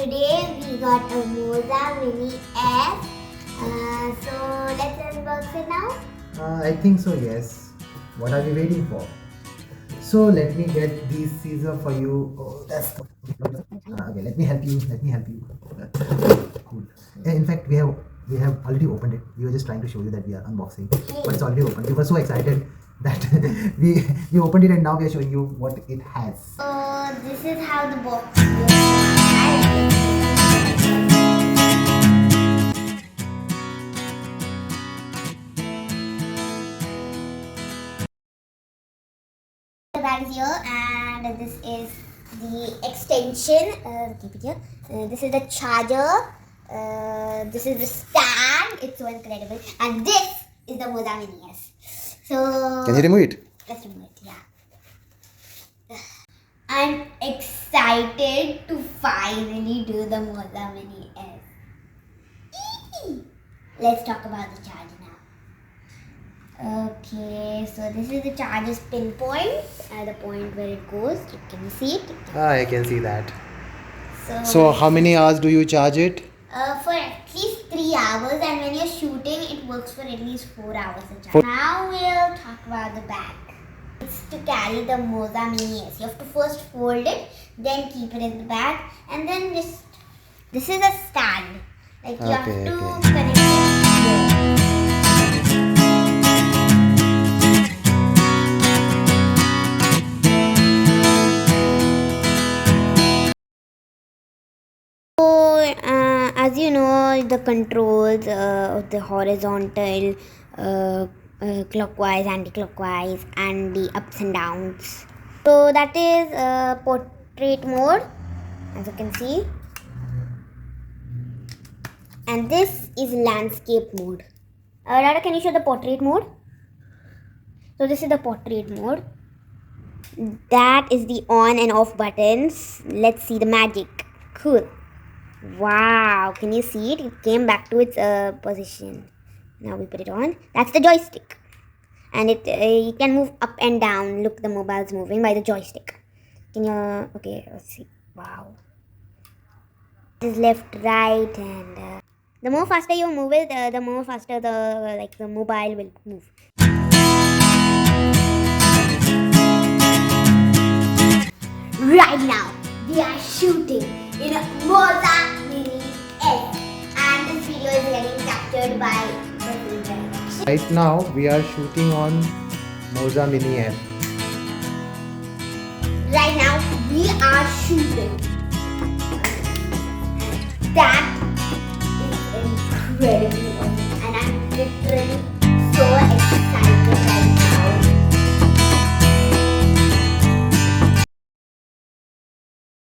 today we got a Moza Mini S. So let's unbox it now. I think so, yes. What are we waiting for? So let me get these scissors for you. Oh, that's okay. Let me help you. Cool. In fact, we have already opened it. We were just trying to show you that we are unboxing, but it's already open. We were so excited that we opened it, and now we are showing you what it has. So this is how the box looks. The bag is here, and this is the extension. Keep it here. This is the charger. This is the stand. It's so incredible. And this is the Moza Mini S. So Can you remove it? let's remove it. Yeah. I'm excited to finally do the Moza Mini S. Eee! Let's talk about the charger now. Okay, so this is the charger's pinpoint, the point where it goes. Can you see it? I can see that. So how many hours do you charge it? for at least 3 hours, and when you're shooting, it works for at least 4 hours a charge. Now we'll talk about the bag. It's to carry the Moza Mini S. You have to first fold it, then keep it in the bag, and then this is a stand. Like you have to connect it here. As you know, the controls of the horizontal, clockwise, anti-clockwise, and the ups and downs. So that is portrait mode, as you can see, and this is landscape mode. Rada, can you show the portrait mode? So this is the portrait mode. That is the on and off buttons. Let's see the magic. Cool. Wow, can you see it? It came back to its position. Now we put it on. That's the joystick, and it you can move up and down. Look, the mobile's moving by the joystick. Can you? Okay, let's see. Wow. This is left, right, and the more faster you move it, the more faster the mobile will move. Right now, we are shooting in a Moza Mini S, and this video is getting captured by the direction. Right now, we are shooting on Moza Mini S. Right now, we are shooting. That is incredible.